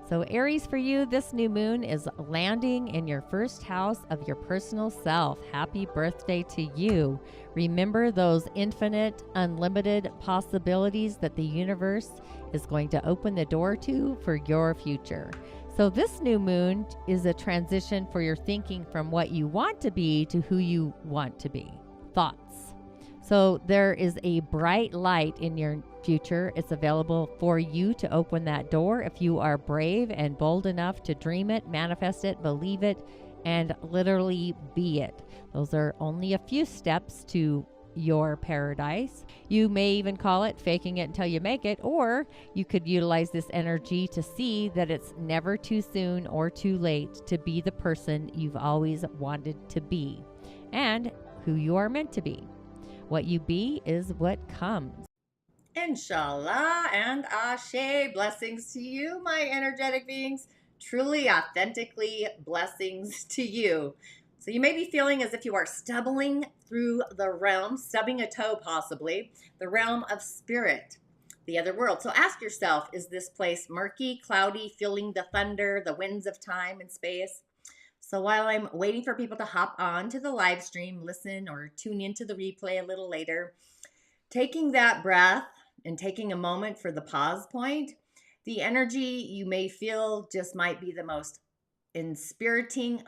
So Aries, for you, this new moon is landing in your first house of your personal self. Happy birthday to you. Remember those infinite, unlimited possibilities that the universe is going to open the door to for your future. So this new moon is a transition for your thinking from what you want to be to who you want to be. Thoughts. So there is a bright light in your future. It's available for you to open that door if you are brave and bold enough to dream it, manifest it, believe it, and literally be it. Those are only a few steps to your paradise. You may even call it faking it until you make it, or you could utilize this energy to see that it's never too soon or too late to be the person you've always wanted to be and who you are meant to be. What you be is what comes. Inshallah and Ashe. Blessings to you, my energetic beings. Truly, authentically, blessings to you. So you may be feeling as if you are stumbling through the realm, stubbing a toe possibly, the realm of spirit, the other world. So ask yourself, is this place murky, cloudy, feeling the thunder, the winds of time and space? So while I'm waiting for people to hop on to the live stream, listen, or tune into the replay a little later, taking that breath and taking a moment for the pause point, the energy you may feel just might be the most inspiriting,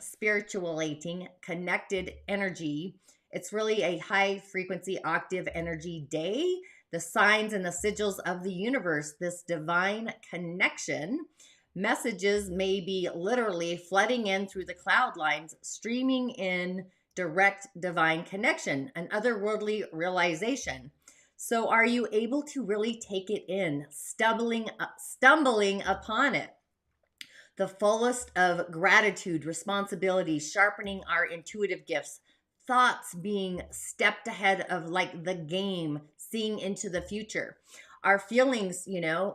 spiritualating, connected energy. It's really a high frequency octave energy day, the signs and the sigils of the universe, this divine connection. Messages may be literally flooding in through the cloud lines, streaming in direct divine connection, an otherworldly realization. So are you able to really take it in, stumbling upon it? The fullest of gratitude, responsibility, sharpening our intuitive gifts, thoughts being stepped ahead of like the game, seeing into the future. Our feelings,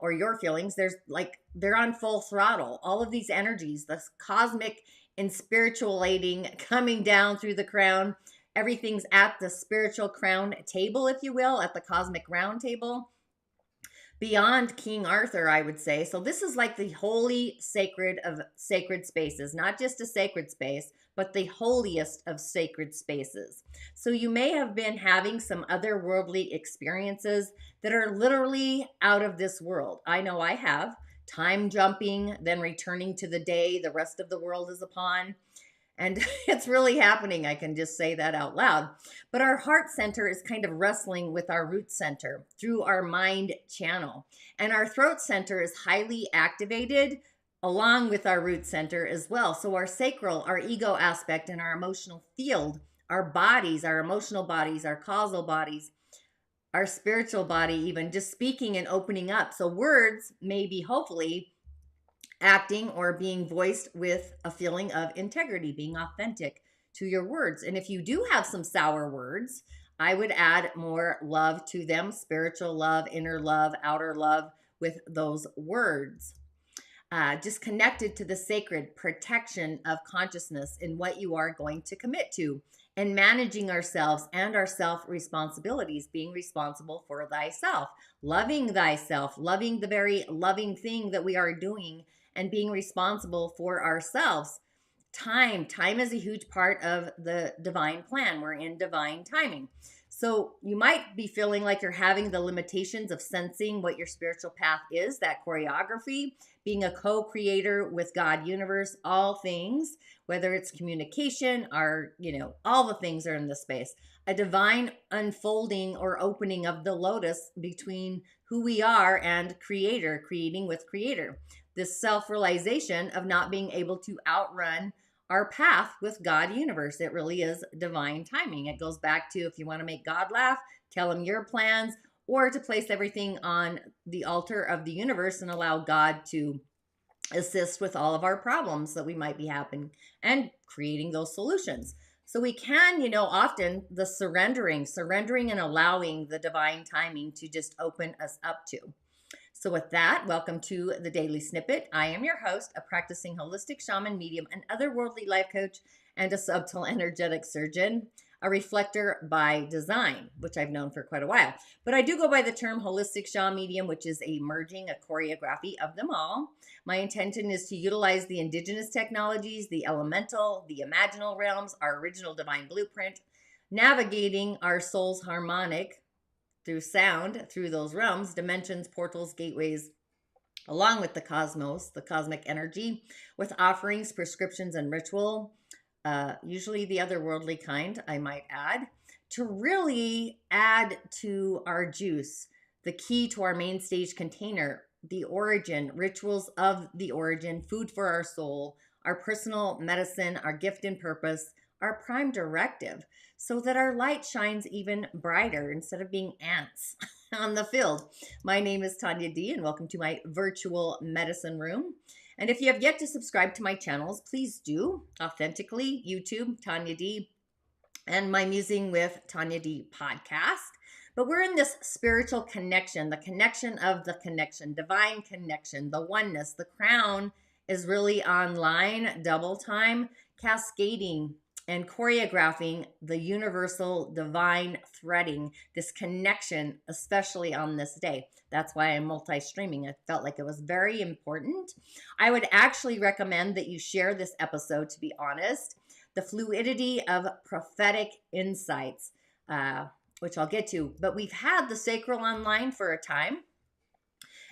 or your feelings, they're on full throttle. All of these energies, the cosmic and spiritualating coming down through the crown. Everything's at the spiritual crown table, if you will, at the cosmic round table. Beyond King Arthur, I would say. So this is like the holy sacred of sacred spaces, not just a sacred space, but the holiest of sacred spaces. So you may have been having some otherworldly experiences that are literally out of this world. I know I have. Time jumping, then returning to the day the rest of the world is upon. And it's really happening. I can just say that out loud. But our heart center is kind of wrestling with our root center through our mind channel. And our throat center is highly activated along with our root center as well. So our sacral, our ego aspect, and our emotional field, our bodies, our emotional bodies, our causal bodies, our spiritual body, even just speaking and opening up. So words may be hopefully acting or being voiced with a feeling of integrity, being authentic to your words. And if you do have some sour words, I would add more love to them, spiritual love, inner love, outer love with those words. Just connected to the sacred protection of consciousness in what you are going to commit to, and managing ourselves and our self-responsibilities, being responsible for thyself, loving the very loving thing that we are doing, and being responsible for ourselves. Time is a huge part of the divine plan. We're in divine timing. So you might be feeling like you're having the limitations of sensing what your spiritual path is, that choreography, being a co-creator with God, universe, all things, whether it's communication or, all the things are in this space. A divine unfolding or opening of the lotus between who we are and creator, creating with creator. This self-realization of not being able to outrun our path with God universe. It really is divine timing. It goes back to, if you want to make God laugh, tell him your plans, or to place everything on the altar of the universe and allow God to assist with all of our problems that we might be having and creating those solutions. So we can, often the surrendering and allowing the divine timing to just open us up to. So with that, welcome to the Daily Snippet. I am your host, a practicing holistic shaman medium, an otherworldly life coach, and a subtle energetic surgeon. a reflector by design, which I've known for quite a while. But I do go by the term holistic Shaw medium, which is a merging, a choreography of them all. My intention is to utilize the indigenous technologies, the elemental, the imaginal realms, our original divine blueprint, navigating our soul's harmonic through sound, through those realms, dimensions, portals, gateways, along with the cosmos, the cosmic energy, with offerings, prescriptions, and ritual, usually the otherworldly kind, I might add, to really add to our juice, the key to our main stage container, the origin, rituals of the origin, food for our soul, our personal medicine, our gift and purpose, our prime directive, so that our light shines even brighter instead of being ants on the field. My name is Tonya D, and welcome to my virtual medicine room. And if you have yet to subscribe to my channels, please do. Authentically, YouTube, Tonya D, and my Musing with Tonya D podcast. But we're in this spiritual connection, the connection of the connection, divine connection, the oneness. The crown is really online, double time, cascading and choreographing the universal divine threading, this connection, especially on this day. That's why I'm multi-streaming. I felt like it was very important. I would actually recommend that you share this episode, to be honest. The fluidity of prophetic insights, which I'll get to. But we've had the Sacral online for a time.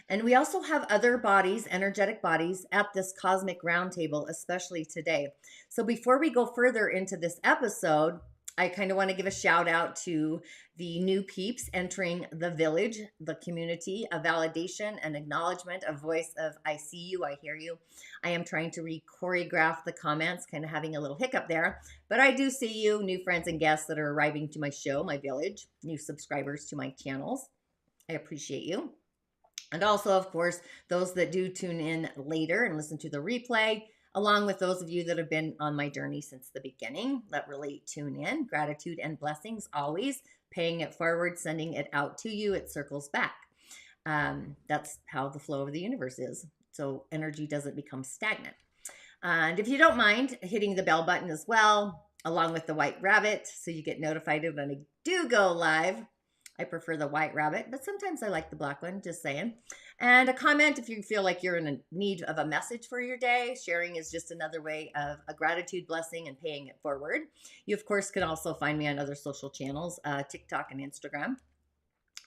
And we also have other bodies, energetic bodies, at this cosmic roundtable, especially today. So before we go further into this episode, I kind of want to give a shout out to the new peeps entering the village, the community, a validation and acknowledgement, a voice of I see you, I hear you. I am trying to re-choreograph the comments, kind of having a little hiccup there. But I do see you, new friends and guests that are arriving to my show, my village, new subscribers to my channels. I appreciate you. And also, of course, those that do tune in later and listen to the replay, along with those of you that have been on my journey since the beginning, that really tune in. Gratitude and blessings always, paying it forward, sending it out to you, it circles back. That's how the flow of the universe is. So energy doesn't become stagnant. And if you don't mind hitting the bell button as well, along with the white rabbit, so you get notified when I do go live. I prefer the white rabbit, but sometimes I like the black one, just saying. And a comment if you feel like you're in need of a message for your day. Sharing is just another way of a gratitude, blessing, and paying it forward. You, of course, can also find me on other social channels, TikTok and Instagram,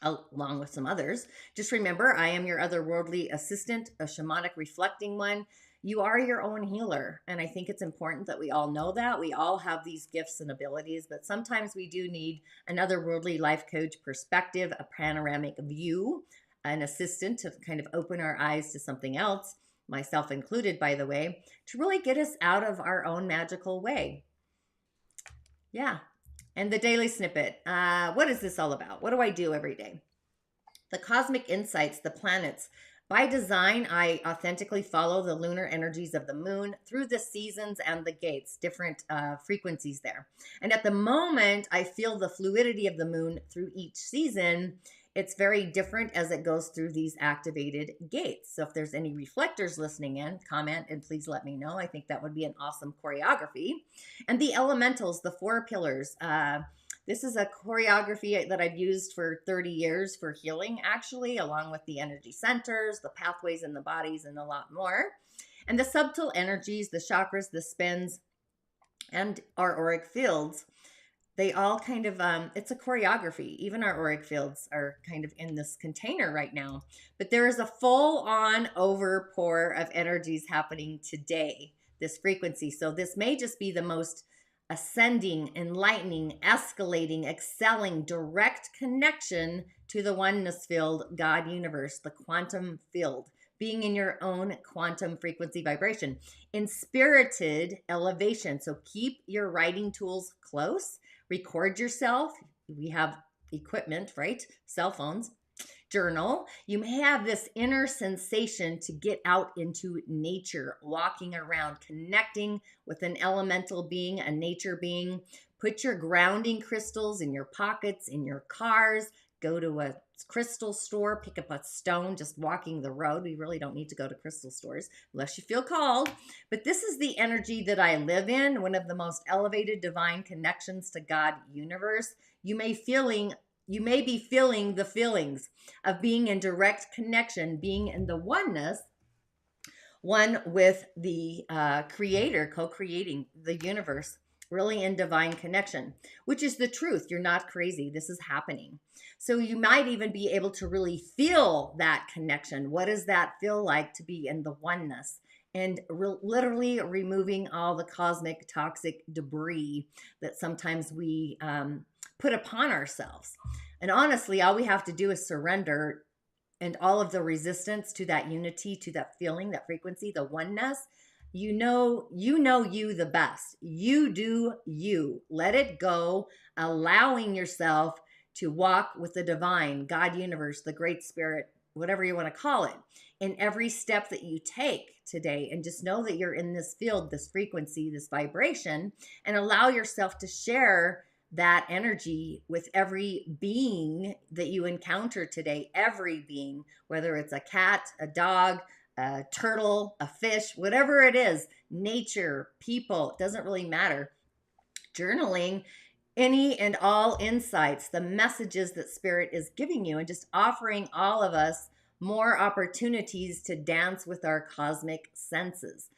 along with some others. Just remember, I am your otherworldly assistant, a shamanic reflecting one. You are your own healer, and I think it's important that we all know that. We all have these gifts and abilities, but sometimes we do need an otherworldly life coach perspective, a panoramic view, an assistant to kind of open our eyes to something else, myself included, by the way, to really get us out of our own magical way. Yeah, and the daily snippet. What is this all about? What do I do every day? The cosmic insights, the planets. By design, I authentically follow the lunar energies of the moon through the seasons and the gates, different frequencies there. And at the moment, I feel the fluidity of the moon through each season. It's very different as it goes through these activated gates. So if there's any reflectors listening in, comment and please let me know. I think that would be an awesome choreography. And the elementals, the four pillars. This is a choreography that I've used for 30 years for healing, actually, along with the energy centers, the pathways in the bodies, and a lot more. And the subtle energies, the chakras, the spins, and our auric fields, they all kind of, it's a choreography. Even our auric fields are kind of in this container right now. But there is a full-on overpour of energies happening today, this frequency. So this may just be the most ascending, enlightening, escalating, excelling, direct connection to the oneness field, God universe, the quantum field, being in your own quantum frequency vibration, in spirited elevation. So keep your writing tools close, record yourself. We have equipment, right? Cell phones. Journal. You may have this inner sensation to get out into nature, walking around, connecting with an elemental being, a nature being. Put your grounding crystals in your pockets, in your cars. Go to a crystal store, pick up a stone just walking the road. We really don't need to go to crystal stores unless you feel called. But this is the energy that I live in, one of the most elevated divine connections to God universe. You may be feeling the feelings of being in direct connection, being in the oneness, one with the creator, co-creating the universe, really in divine connection, which is the truth. You're not crazy. This is happening. So you might even be able to really feel that connection. What does that feel like to be in the oneness? And literally removing all the cosmic toxic debris that sometimes we put upon ourselves. And honestly, all we have to do is surrender, and all of the resistance to that unity, to that feeling, that frequency, the oneness. You know you the best. You do you. Let it go, allowing yourself to walk with the divine, God universe, the great spirit, whatever you want to call it, in every step that you take today. And just know that you're in this field, this frequency, this vibration, and allow yourself to share that energy with every being that you encounter today. Every being, whether it's a cat, a dog, a turtle, a fish, whatever it is, nature, people, it doesn't really matter. Journaling any and all insights, the messages that spirit is giving you, and just offering all of us more opportunities to dance with our cosmic senses,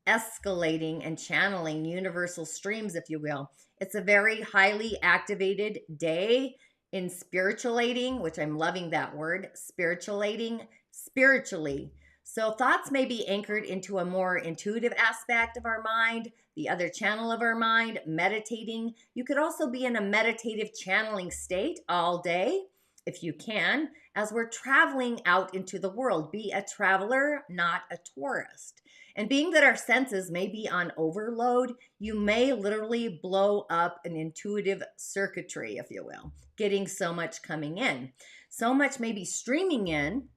escalating and channeling universal streams, if you will. It's a very highly activated day in spiritualating, which I'm loving that word, spiritualating, spiritually. So thoughts may be anchored into a more intuitive aspect of our mind, the other channel of our mind, meditating. You could also be in a meditative channeling state all day, if you can, as we're traveling out into the world. Be a traveler, not a tourist. And being that our senses may be on overload, you may literally blow up an intuitive circuitry, if you will, getting so much coming in. So much may be streaming in.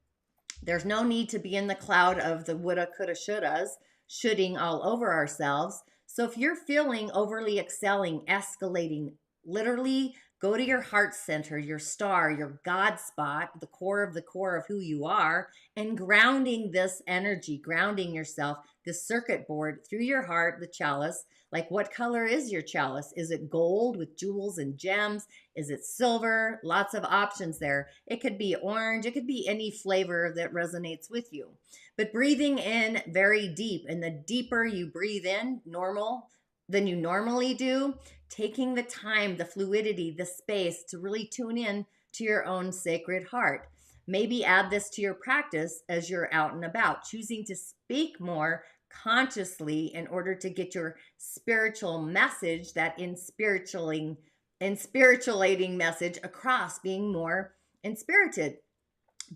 There's no need to be in the cloud of the woulda, coulda, shouldas, shoulding all over ourselves. So if you're feeling overly excelling, escalating, literally go to your heart center, your star, your God spot, the core of who you are, and grounding this energy, grounding yourself, this circuit board through your heart, the chalice. Like, what color is your chalice? Is it gold with jewels and gems? Is it silver? Lots of options there. It could be orange. It could be any flavor that resonates with you. But breathing in very deep, and the deeper you breathe in than you normally do, taking the time, the fluidity, the space to really tune in to your own sacred heart. Maybe add this to your practice as you're out and about, choosing to speak more consciously in order to get your spiritual message, that spiritualating message across, being more inspirited,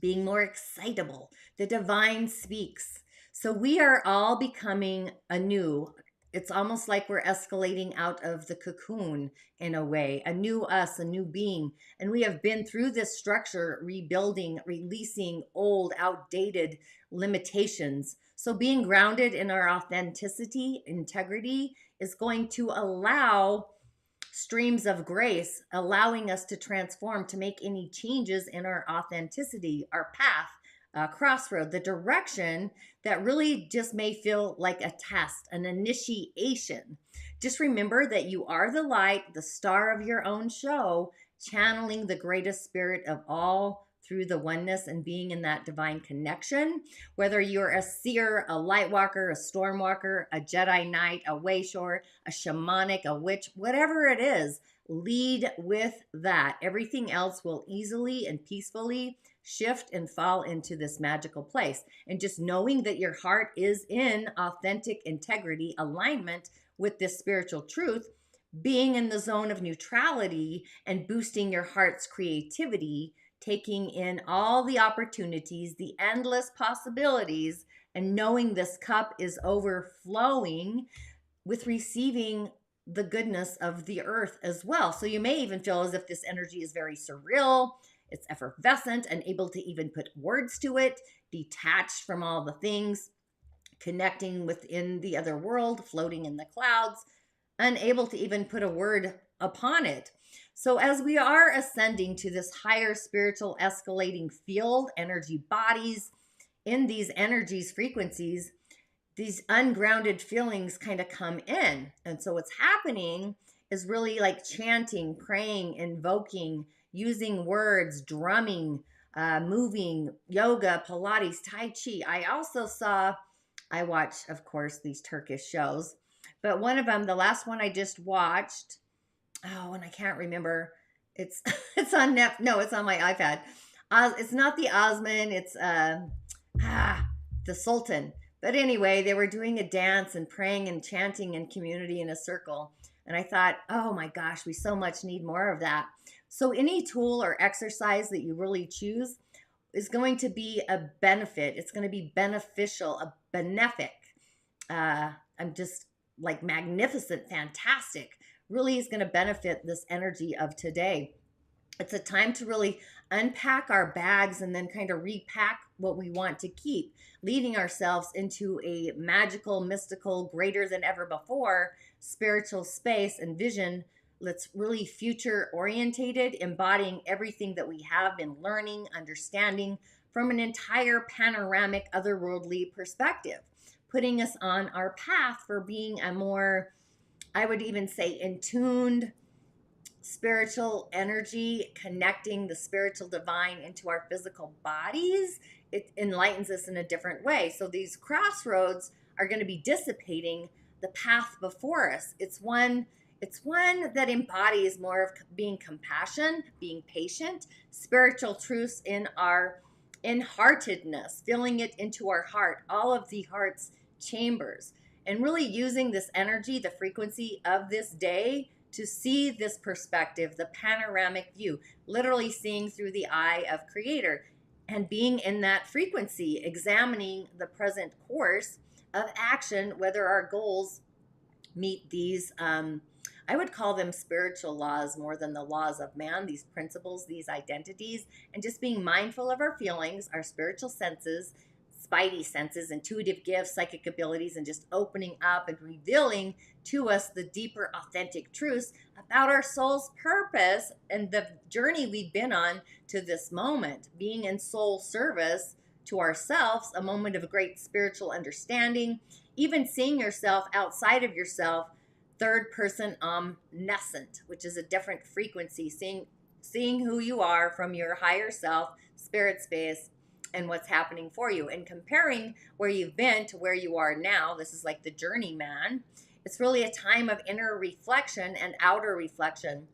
being more excitable. The divine speaks. So we are all becoming anew. It's almost like we're escalating out of the cocoon in a way, a new us, a new being. And we have been through this structure, rebuilding, releasing old, outdated limitations. So being grounded in our authenticity, integrity, is going to allow streams of grace, allowing us to transform, to make any changes in our authenticity, our path, crossroad, the direction that really just may feel like a test, an initiation. Just remember that you are the light, the star of your own show, channeling the greatest spirit of all through the oneness and being in that divine connection. Whether you're a seer, a light walker, a storm walker, a Jedi Knight, a Wayshore, a shamanic, a witch, whatever it is, lead with that. Everything else will easily and peacefully shift and fall into this magical place. And just knowing that your heart is in authentic integrity, alignment with this spiritual truth, being in the zone of neutrality and boosting your heart's creativity, taking in all the opportunities, the endless possibilities, and knowing this cup is overflowing with receiving the goodness of the earth as well. So you may even feel as if this energy is very surreal, it's effervescent, and able to even put words to it, detached from all the things, connecting within the other world, floating in the clouds, unable to even put a word upon it. So as we are ascending to this higher spiritual escalating field, energy bodies, in these energies, frequencies, these ungrounded feelings kind of come in. And so what's happening is really like chanting, praying, invoking, using words, drumming, moving, yoga, Pilates, Tai Chi. I watch, of course, these Turkish shows, but one of them, the last one I just watched, oh, and I can't remember. It's it's on no, it's on my iPad. It's not the Osman, it's the Sultan. But anyway, they were doing a dance and praying and chanting in community in a circle. And I thought, oh my gosh, we so much need more of that. So any tool or exercise that you really choose is going to be a benefit. It's going to be beneficial, a benefic. I'm just like magnificent, fantastic. Really is going to benefit this energy of today. It's a time to really unpack our bags and then kind of repack what we want to keep, leading ourselves into a magical, mystical, greater than ever before spiritual space and vision that's really future orientated, embodying everything that we have been learning, understanding from an entire panoramic, otherworldly perspective, putting us on our path for being a more, I would even say, in tuned spiritual energy, connecting the spiritual divine into our physical bodies. It enlightens us in a different way. So these crossroads are going to be dissipating the path before us. It's one that embodies more of being compassion, being patient, spiritual truths in our in-heartedness, filling it into our heart, all of the heart's chambers, and really using this energy, the frequency of this day, to see this perspective, the panoramic view, literally seeing through the eye of Creator and being in that frequency, examining the present course of action, whether our goals meet these, I would call them spiritual laws more than the laws of man, these principles, these identities, and just being mindful of our feelings, our spiritual senses, spidey senses, intuitive gifts, psychic abilities, and just opening up and revealing to us the deeper, authentic truths about our soul's purpose and the journey we've been on to this moment, being in soul service to ourselves, a moment of great spiritual understanding, even seeing yourself outside of yourself, third person omniscient, which is a different frequency, seeing who you are from your higher self, spirit space, and what's happening for you, and comparing where you've been to where you are now. This is like the journeyman. It's really a time of inner reflection and outer reflection.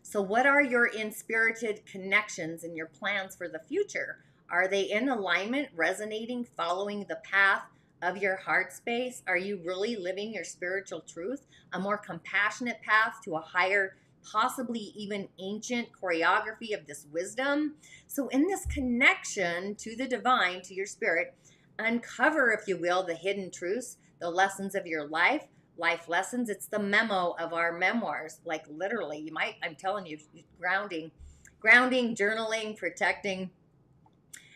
So what are your inspirited connections and your plans for the future? Are they in alignment, resonating, following the path of your heart space? Are you really living your spiritual truth, a more compassionate path to a higher, possibly even ancient choreography of this wisdom? So in this connection to the divine, to your spirit, uncover, if you will, the hidden truths, the lessons of your life lessons. It's the memo of our memoirs. Like literally, I'm telling you, grounding, journaling, protecting,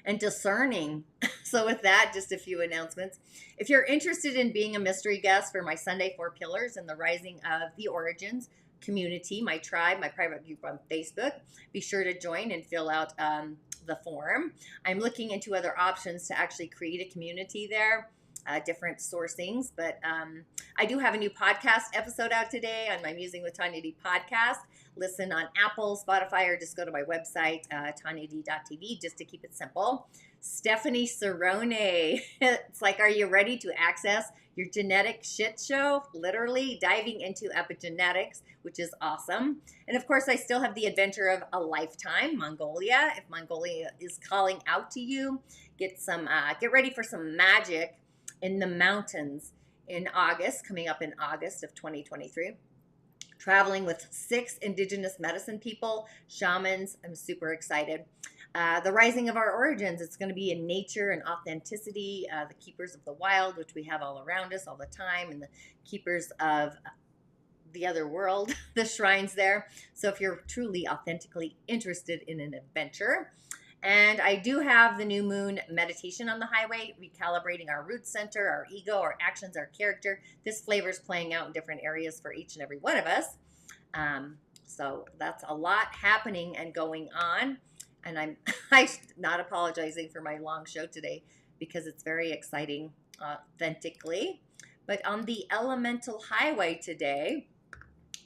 and discerning. So with that, just a few announcements. If you're interested in being a mystery guest for my Sunday 4 Pillars and the Rising of the Origins community, my tribe, my private group on Facebook, be sure to join and fill out the form. I'm looking into other options to actually create a community there, different sourcings, but I do have a new podcast episode out today on my Musing with Tonya D podcast. Listen on Apple, Spotify, or just go to my website, tonyad.tv, just to keep it simple. Stephanie Cerrone. It's like, are you ready to access your genetic shit show? Literally diving into epigenetics, which is awesome. And of course, I still have the adventure of a lifetime, Mongolia. If Mongolia is calling out to you, get ready for some magic in the mountains in August, coming up in August of 2023. Traveling with 6 indigenous medicine people, shamans. I'm super excited. The Rising of Our Origins, it's going to be in nature and authenticity, the keepers of the wild, which we have all around us all the time, and the keepers of the other world, the shrines there. So if you're truly authentically interested in an adventure. And I do have the new moon meditation on the highway, recalibrating our root center, our ego, our actions, our character. This flavor is playing out in different areas for each and every one of us. So that's a lot happening and going on. And I'm not apologizing for my long show today because it's very exciting authentically. But on the elemental highway today,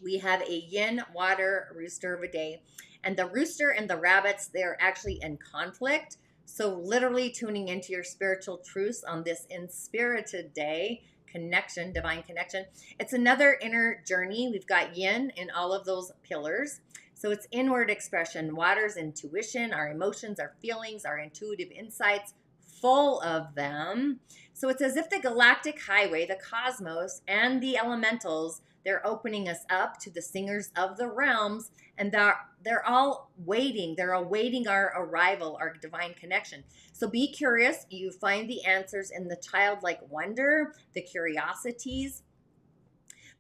we have a Yin Water Rooster of a day. And the rooster and the rabbits, they're actually in conflict. So literally tuning into your spiritual truths on this inspirited day, connection, divine connection. It's another inner journey. We've got yin in all of those pillars. So it's inward expression. Water's intuition, our emotions, our feelings, our intuitive insights, full of them. So it's as if the galactic highway, the cosmos, and the elementals, they're opening us up to the singers of the realms, and they're all waiting. They're awaiting our arrival, our divine connection. So be curious. You find the answers in the childlike wonder, the curiosities.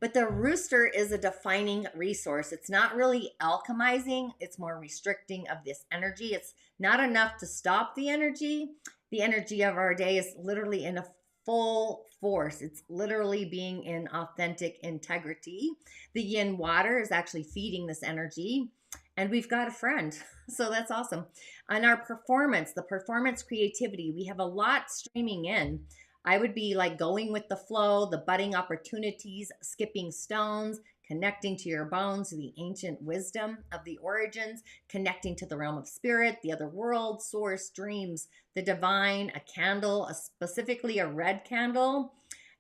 But the rooster is a defining resource. It's not really alchemizing. It's more restricting of this energy. It's not enough to stop the energy. The energy of our day is literally in a full force. It's literally being in authentic integrity. The yin water is actually feeding this energy. And we've got a friend. So that's awesome. On our performance, the performance creativity, we have a lot streaming in. I would be like going with the flow, the budding opportunities, skipping stones, connecting to your bones, the ancient wisdom of the origins, connecting to the realm of spirit, the other world, source, dreams, the divine, a candle, specifically a red candle.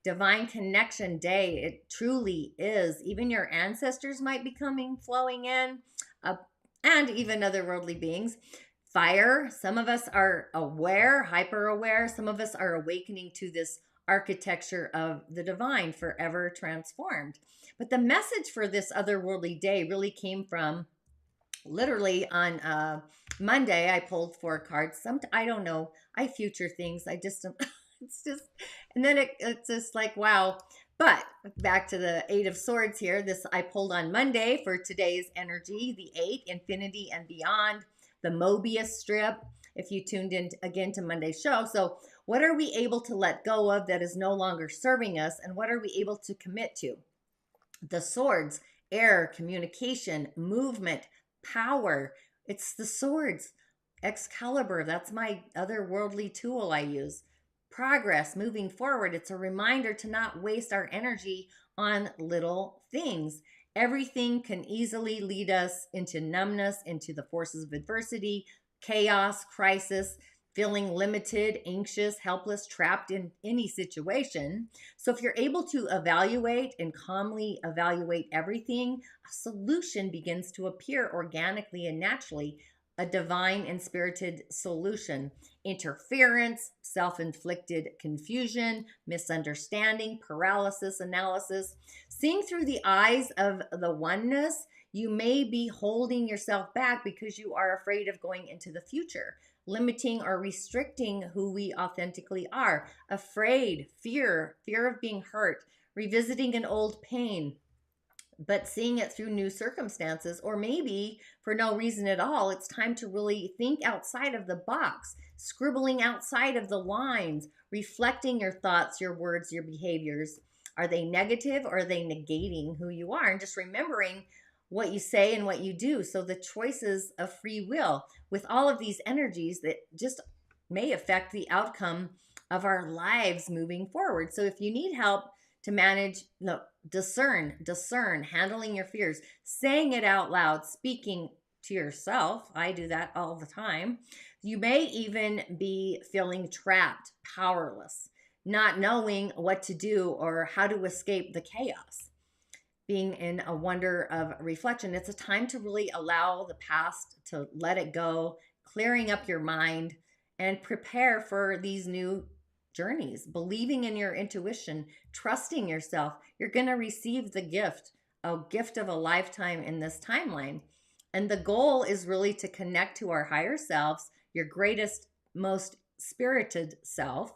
Divine connection day, it truly is. Even your ancestors might be coming, flowing in, and even otherworldly beings. Fire, some of us are aware, hyper aware. Some of us are awakening to this architecture of the divine, forever transformed. But the message for this otherworldly day really came from literally on Monday. I pulled 4 cards. I don't know. I future things. I just, it's just, and then it's just like, wow. But back to the 8 of Swords here. This I pulled on Monday for today's energy, the 8, infinity and beyond. The Mobius strip, if you tuned in again to Monday's show. So what are we able to let go of that is no longer serving us? And what are we able to commit to? The swords, air, communication, movement, power. It's the swords. Excalibur, that's my otherworldly tool I use. Progress, moving forward. It's a reminder to not waste our energy on little things. Everything can easily lead us into numbness, into the forces of adversity, chaos, crisis, feeling limited, anxious, helpless, trapped in any situation. So if you're able to evaluate and calmly evaluate everything, a solution begins to appear organically and naturally, a divine and spirited solution. Interference, self-inflicted confusion, misunderstanding, paralysis, analysis. Seeing through the eyes of the oneness, you may be holding yourself back because you are afraid of going into the future, limiting or restricting who we authentically are. Afraid, fear of being hurt, revisiting an old pain, but seeing it through new circumstances, or maybe for no reason at all. It's time to really think outside of the box, scribbling outside of the lines, reflecting your thoughts, your words, your behaviors. Are they negative or are they negating who you are? And just remembering what you say and what you do. So the choices of free will with all of these energies that just may affect the outcome of our lives moving forward. So if you need help to manage, no, discern, handling your fears, saying it out loud, speaking to yourself. I do that all the time. You may even be feeling trapped, powerless, not knowing what to do or how to escape the chaos. Being in a wonder of reflection, it's a time to really allow the past to let it go, clearing up your mind and prepare for these new journeys, believing in your intuition, trusting yourself. You're going to receive the gift, a gift of a lifetime in this timeline. And the goal is really to connect to our higher selves, your greatest, most spirited self,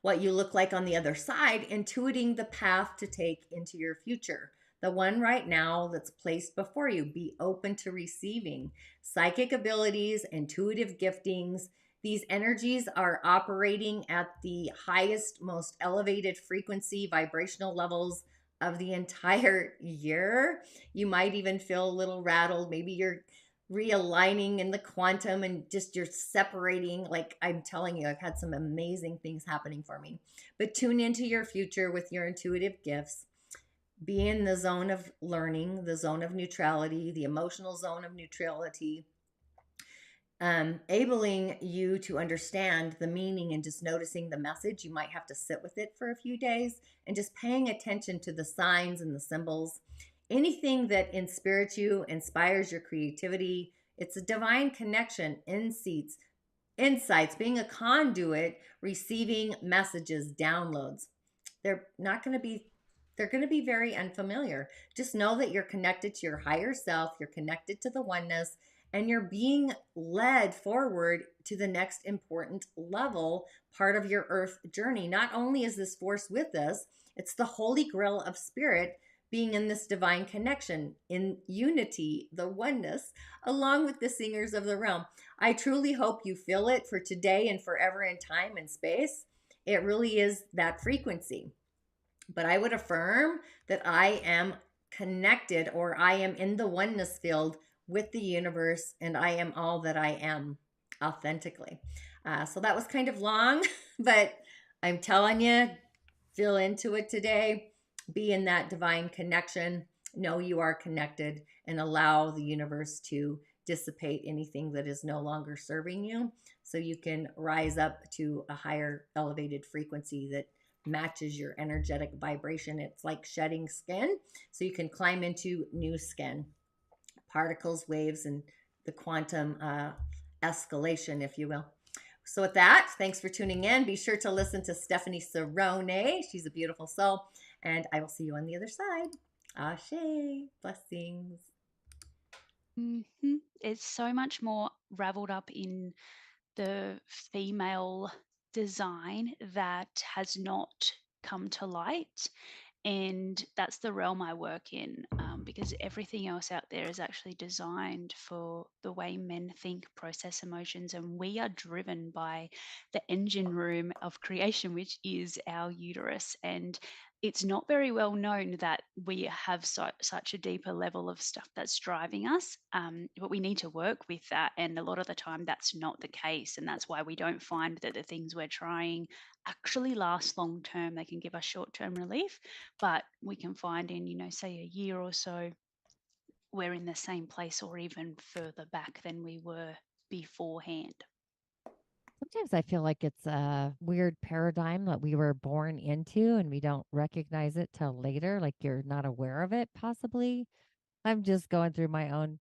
what you look like on the other side, intuiting the path to take into your future. The one right now that's placed before you. Be open to receiving psychic abilities, intuitive giftings. These energies are operating at the highest, most elevated frequency, vibrational levels of the entire year. You might even feel a little rattled. Maybe you're realigning in the quantum and just you're separating. Like I'm telling you, I've had some amazing things happening for me. But tune into your future with your intuitive gifts. Be in the zone of learning, the zone of neutrality, the emotional zone of neutrality, enabling you to understand the meaning and just noticing the message. You might have to sit with it for a few days and just paying attention to the signs and the symbols. Anything that inspires you, inspires your creativity. It's a divine connection, insights, being a conduit, receiving messages, downloads. They're not going to be they're going to be very unfamiliar. Just know that you're connected to your higher self, you're connected to the oneness, and you're being led forward to the next important level, part of your earth journey. Not only is this force with us, it's the holy grail of spirit being in this divine connection, in unity, the oneness, along with the singers of the realm. I truly hope you feel it for today and forever in time and space. It really is that frequency. But I would affirm that I am connected, or I am in the oneness field with the universe, and I am all that I am authentically. So that was kind of long, but I'm telling you, feel into it today. Be in that divine connection. Know you are connected and allow the universe to dissipate anything that is no longer serving you so you can rise up to a higher elevated frequency that matches your energetic vibration. It's like shedding skin, so you can climb into new skin, particles, waves, and the quantum escalation, if you will. So with that, thanks for tuning in. Be sure to listen to Stephanie Cerrone. She's a beautiful soul. And I will see you on the other side. Ashe. Blessings. It's so much more raveled up in the female design that has not come to light. And that's the realm I work in, because everything else out there is actually designed for the way men think, process emotions, and we are driven by the engine room of creation, which is our uterus. And it's not very well known that we have such a deeper level of stuff that's driving us, but we need to work with that. And a lot of the time, that's not the case. And that's why we don't find that the things we're trying actually last long term. They can give us short term relief, but we can find in, say a year or so, we're in the same place or even further back than we were beforehand. Sometimes I feel like it's a weird paradigm that we were born into and we don't recognize it till later, like you're not aware of it, possibly. I'm just going through my own